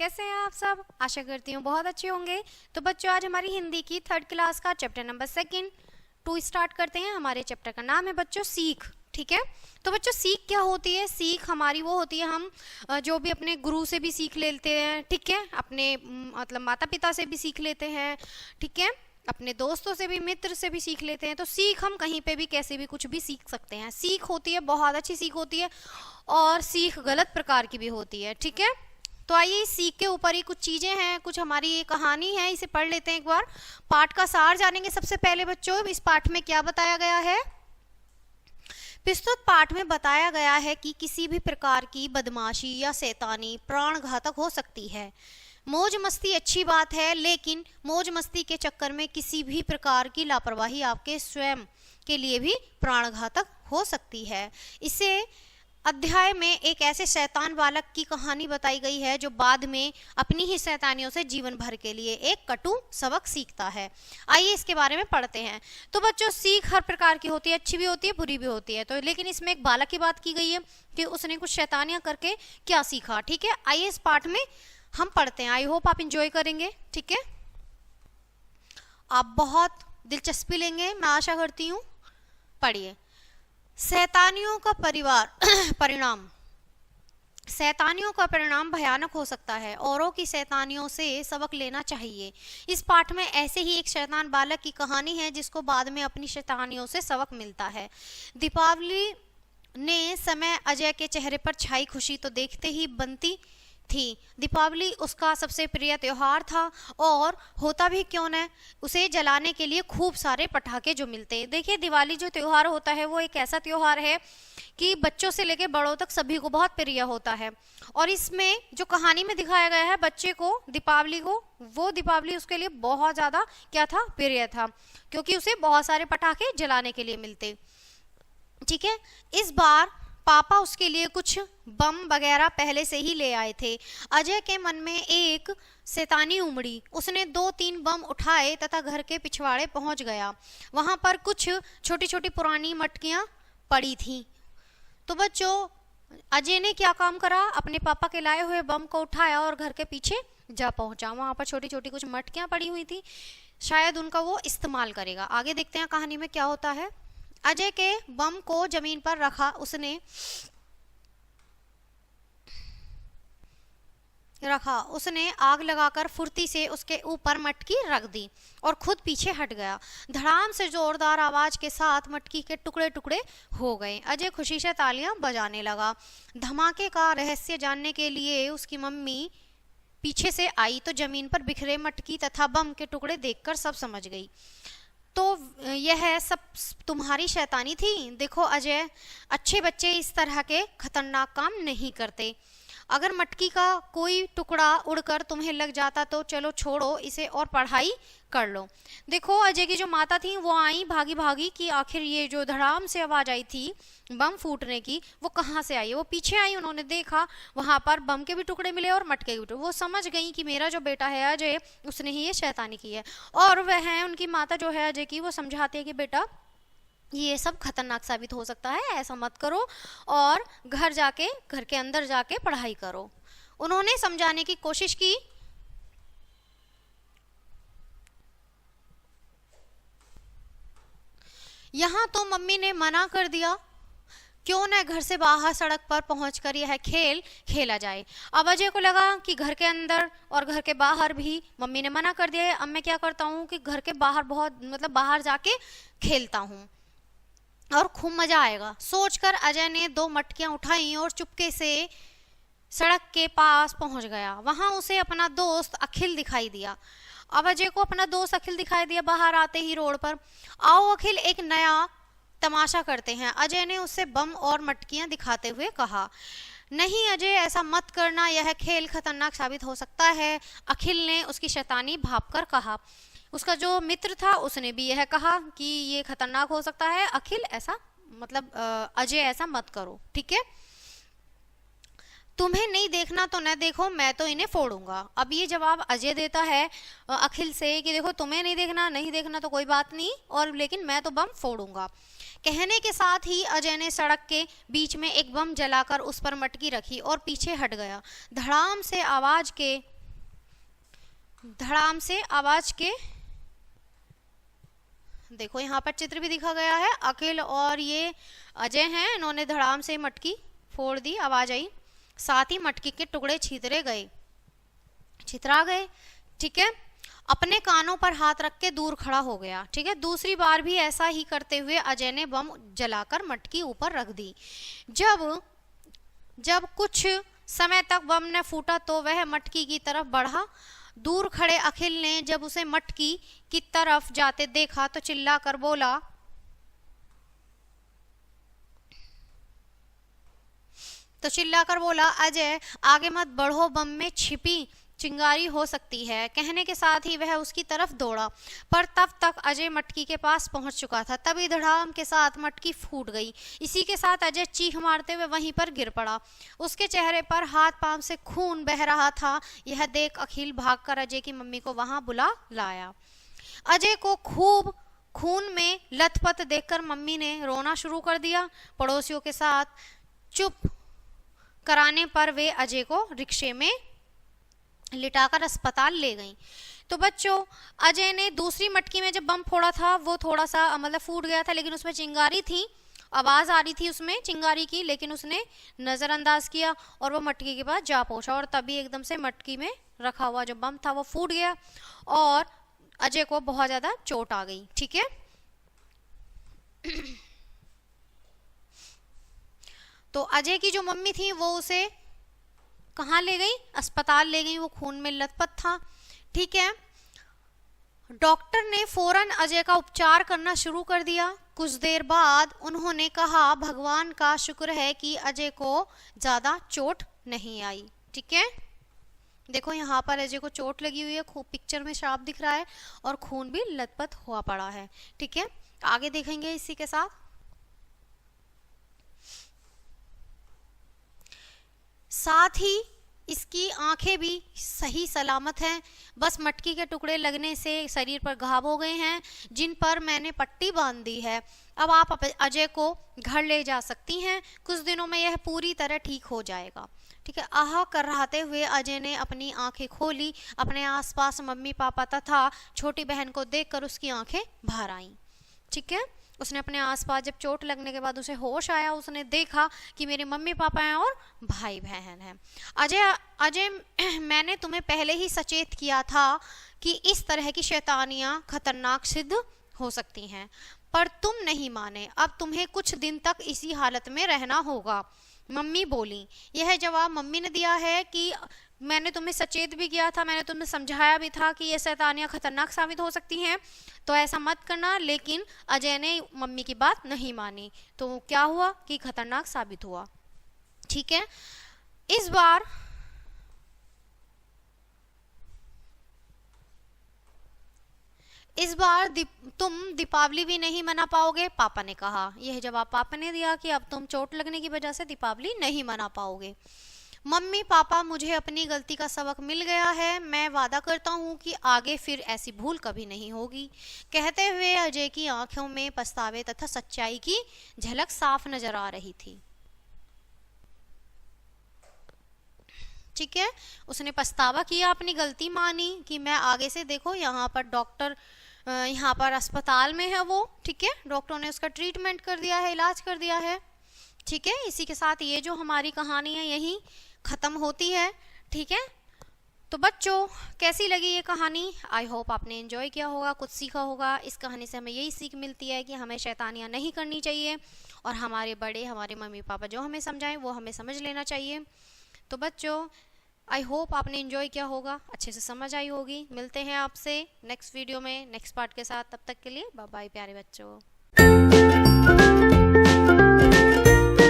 कैसे हैं आप सब? आशा करती हूँ बहुत अच्छे होंगे। तो बच्चों, आज हमारी हिंदी की 3rd क्लास का चैप्टर नंबर 2 स्टार्ट करते हैं। हमारे चैप्टर का नाम है बच्चों सीख। ठीक है, तो बच्चों सीख क्या होती है? सीख हमारी वो होती है, हम जो भी अपने गुरु से भी सीख लेते हैं, ठीक है, अपने मतलब माता पिता से भी सीख लेते हैं, ठीक है, अपने दोस्तों से भी, मित्र से भी सीख लेते हैं। तो सीख हम कहीं पे भी कैसे भी कुछ भी सीख सकते हैं। सीख होती है, बहुत अच्छी सीख होती है, और सीख गलत प्रकार की भी होती है। ठीक है, तो आइए इस सीख के ऊपर ही कुछ चीजें हैं, कुछ हमारी ये कहानी है, इसे पढ़ लेते हैं एक बार। पाठ का सार जानेंगे सबसे पहले बच्चों। इस पाठ में क्या बताया गया है? प्रस्तुत पाठ में बताया गया है कि किसी भी प्रकार की बदमाशी या शैतानी प्राण घातक हो सकती है। मौज मस्ती अच्छी बात है, लेकिन मौज मस्ती के चक्कर में किसी भी प्रकार की लापरवाही आपके स्वयं के लिए भी प्राण घातक हो सकती है। इसे अध्याय में एक ऐसे शैतान बालक की कहानी बताई गई है जो बाद में अपनी ही शैतानियों से जीवन भर के लिए एक कटु सबक सीखता है। आइए इसके बारे में पढ़ते हैं। तो बच्चों, सीख हर प्रकार की होती है, अच्छी भी होती है, बुरी भी होती है। तो लेकिन इसमें एक बालक की बात की गई है कि उसने कुछ शैतानियां करके क्या सीखा। ठीक है, आइए इस पाठ में हम पढ़ते हैं। आई होप आप इंजॉय करेंगे। ठीक है, आप बहुत दिलचस्पी लेंगे, मैं आशा करती हूँ। पढ़िए। शैतानियों का परिणाम। शैतानियों का परिणाम भयानक हो सकता है। औरों की शैतानियों से सबक लेना चाहिए। इस पाठ में ऐसे ही एक शैतान बालक की कहानी है जिसको बाद में अपनी शैतानियों से सबक मिलता है। दीपावली ने समय अजय के चेहरे पर छाई खुशी तो देखते ही बनती थी। दीपावली उसका सबसे प्रिय त्योहार था, और होता भी क्यों न, उसे जलाने के लिए खूब सारे पटाखे जो मिलते हैं। देखिए, दिवाली जो त्योहार होता है वो एक ऐसा त्योहार है कि बच्चों से लेकर बड़ों तक सभी को बहुत प्रिय होता है। और इसमें जो कहानी में दिखाया गया है, बच्चे को दीपावली को, वो दीपावली उसके लिए बहुत ज़्यादा क्या था, प्रिय था, क्योंकि उसे बहुत सारे पटाखे जलाने के लिए मिलते। ठीक है, इस बार पापा उसके लिए कुछ बम वगैरह पहले से ही ले आए थे। अजय के मन में एक शैतानी उमड़ी। उसने 2-3 बम उठाए तथा घर के पिछवाड़े पहुंच गया। वहां पर कुछ छोटी छोटी पुरानी मटकियां पड़ी थीं। तो बच्चों, अजय ने क्या काम करा? अपने पापा के लाए हुए बम को उठाया और घर के पीछे जा पहुंचा। वहां पर छोटी छोटी कुछ मटकियां पड़ी हुई थी, शायद उनका वो इस्तेमाल करेगा। आगे देखते हैं कहानी में क्या होता है। अजय के बम को जमीन पर रखा। उसने आग लगाकर फुर्ती से उसके ऊपर मटकी रख दी और खुद पीछे हट गया। धड़ाम से जोरदार आवाज के साथ मटकी के टुकड़े टुकड़े हो गए। अजय खुशी से तालियां बजाने लगा। धमाके का रहस्य जानने के लिए उसकी मम्मी पीछे से आई तो जमीन पर बिखरे मटकी तथा बम के टुकड़े देखकर सब समझ गई। तो यह सब तुम्हारी शैतानी थी। देखो अजय, अच्छे बच्चे इस तरह के खतरनाक काम नहीं करते। अगर मटकी का कोई टुकड़ा उड़कर तुम्हें लग जाता तो चलो छोड़ो इसे और पढ़ाई कर लो। देखो, अजय की जो माता थी वो आई भागी भागी कि आखिर ये जो धड़ाम से आवाज आई थी बम फूटने की, वो कहाँ से आई। वो पीछे आई, उन्होंने देखा वहां पर बम के भी टुकड़े मिले और मटके के भी टुकड़े। वो समझ गई कि मेरा जो बेटा है अजय, उसने ही ये शैतानी की है। और वह उनकी माता जो है अजय की, वो समझाती है कि बेटा ये सब खतरनाक साबित हो सकता है, ऐसा मत करो, और घर के अंदर जाके पढ़ाई करो। उन्होंने समझाने की कोशिश की। यहाँ तो मम्मी ने मना कर दिया, क्यों न घर से बाहर सड़क पर पहुंचकर यह खेल खेला जाए। अब अजय को लगा कि घर के अंदर और घर के बाहर भी मम्मी ने मना कर दिया है, अब मैं क्या करता हूँ कि घर के बाहर बाहर जाके खेलता हूँ और खूब मजा आएगा। सोचकर अजय ने 2 मटकियां उठाई और चुपके से सड़क के पास पहुंच गया। वहां उसे अपना दोस्त अखिल दिखाई दिया। अब अजय को अपना दोस्त अखिल दिखाई दिया बाहर आते ही रोड पर। आओ अखिल, एक नया तमाशा करते हैं, अजय ने उससे बम और मटकियां दिखाते हुए कहा। नहीं अजय, ऐसा मत करना, यह खेल खतरनाक साबित हो सकता है, अखिल ने उसकी शैतानी भांपकर कहा। उसका जो मित्र था उसने भी यह कहा कि ये खतरनाक हो सकता है, अखिल ऐसा अजय ऐसा मत करो। ठीक है, तुम्हें नहीं देखना तो न देखो, मैं तो इन्हें फोड़ूंगा। अब ये जवाब अजय देता है अखिल से कि देखो, तुम्हें नहीं देखना तो कोई बात नहीं, और लेकिन मैं तो बम फोड़ूंगा। कहने के साथ ही अजय ने सड़क के बीच में एक बम जलाकर उस पर मटकी रखी और पीछे हट गया। धड़ाम से आवाज के धड़ाम से आवाज के, देखो यहाँ पर चित्र भी दिखा गया है, अखिल और ये अजय हैं, इन्होंने धड़ाम से मटकी फोड़ दी, आवाज आई, साथ ही मटकी के टुकड़े छितरा गए। ठीक है, अपने कानों पर हाथ रख के दूर खड़ा हो गया। ठीक है, दूसरी बार भी ऐसा ही करते हुए अजय ने बम जलाकर मटकी ऊपर रख दी। जब कुछ समय तक बम न फूटा तो वह मटकी की तरफ बढ़ा। दूर खड़े अखिल ने जब उसे मटकी की तरफ जाते देखा तो चिल्लाकर बोला, अजय आगे मत बढ़ो, बम में छिपी चिंगारी हो सकती है। कहने के साथ ही वह उसकी तरफ दौड़ा, पर तब तक अजय मटकी के पास पहुंच चुका था। तभी धड़ाम के साथ मटकी फूट गई। इसी के साथ अजय चीख मारते हुए वहीं पर गिर पड़ा। उसके चेहरे पर हाथ पांव से खून बह रहा था। यह देख अखिल भागकर अजय की मम्मी को वहां बुला लाया। अजय को खूब खून में लथपथ देखकर मम्मी ने रोना शुरू कर दिया। पड़ोसियों के साथ चुप कराने पर वे अजय को रिक्शे में लिटाकर अस्पताल ले गईं। तो बच्चों, अजय ने दूसरी मटकी में जब बम फोड़ा था वो थोड़ा सा मतलब फूट गया था, लेकिन उसमें चिंगारी थी, आवाज आ रही थी उसमें चिंगारी की, लेकिन उसने नजरअंदाज किया और वो मटकी के पास जा पहुंचा, और तभी एकदम से मटकी में रखा हुआ जो बम था वो फूट गया और अजय को बहुत ज्यादा चोट आ गई। ठीक है, तो अजय की जो मम्मी थी वो उसे कहाँ ले गई? अस्पताल ले गई, वो खून में लथपथ था। ठीक है, डॉक्टर ने फौरन अजय का उपचार करना शुरू कर दिया। कुछ देर बाद उन्होंने कहा, भगवान का शुक्र है कि अजय को ज्यादा चोट नहीं आई। ठीक है, देखो यहाँ पर अजय को चोट लगी हुई है, खूब पिक्चर में साफ दिख रहा है और खून भी लथपथ हुआ पड़ा है। ठीक है, आगे देखेंगे इसी के साथ। साथ ही इसकी आंखें भी सही सलामत हैं, बस मटकी के टुकड़े लगने से शरीर पर घाव हो गए हैं जिन पर मैंने पट्टी बांध दी है। अब आप अजय को घर ले जा सकती हैं, कुछ दिनों में यह पूरी तरह ठीक हो जाएगा। ठीक है, आह कराहते हुए अजय ने अपनी आंखें खोली। अपने आसपास मम्मी पापा तथा छोटी बहन को देखकर उसकी आंखें भर आईं। ठीक है, उसने अपने आसपास जब चोट लगने के बाद उसे होश आया, उसने देखा कि मेरे मम्मी पापा हैं और भाई बहन हैं। अजय मैंने तुम्हें पहले ही सचेत किया था कि इस तरह की शैतानियां खतरनाक सिद्ध हो सकती हैं, पर तुम नहीं माने। अब तुम्हें कुछ दिन तक इसी हालत में रहना होगा, मम्मी बोली। यह जवाब मम्मी ने दिया है कि मैंने तुम्हें सचेत भी किया था, मैंने तुम्हें समझाया भी था कि ये शैतानियां खतरनाक साबित हो सकती हैं, तो ऐसा मत करना। लेकिन अजय ने मम्मी की बात नहीं मानी, तो क्या हुआ कि खतरनाक साबित हुआ। ठीक है, इस बार तुम दीपावली भी नहीं मना पाओगे, पापा ने कहा। यह जवाब पापा ने दिया कि अब तुम चोट लगने की वजह से दीपावली नहीं मना पाओगे। मम्मी पापा, मुझे अपनी गलती का सबक मिल गया है, मैं वादा करता हूँ कि आगे फिर ऐसी भूल कभी नहीं होगी। कहते हुए अजय की आंखों में पछतावे तथा सच्चाई की झलक साफ नजर आ रही थी। ठीक है, उसने पछतावा किया, अपनी गलती मानी कि मैं आगे से, देखो यहाँ पर डॉक्टर यहाँ पर अस्पताल में है वो। ठीक है, डॉक्टर ने उसका ट्रीटमेंट कर दिया है, इलाज कर दिया है। ठीक है, इसी के साथ ये जो हमारी कहानी है यही खत्म होती है। ठीक है, तो बच्चों कैसी लगी ये कहानी? आई होप आपने एंजॉय किया होगा, कुछ सीखा होगा। इस कहानी से हमें यही सीख मिलती है कि हमें शैतानियाँ नहीं करनी चाहिए और हमारे बड़े, हमारे मम्मी पापा जो हमें समझाएं वो हमें समझ लेना चाहिए। तो बच्चों आई होप आपने एंजॉय किया होगा, अच्छे से समझ आई होगी। मिलते हैं आपसे नेक्स्ट वीडियो में नेक्स्ट पार्ट के साथ, तब तक के लिए बाय बाय प्यारे बच्चों।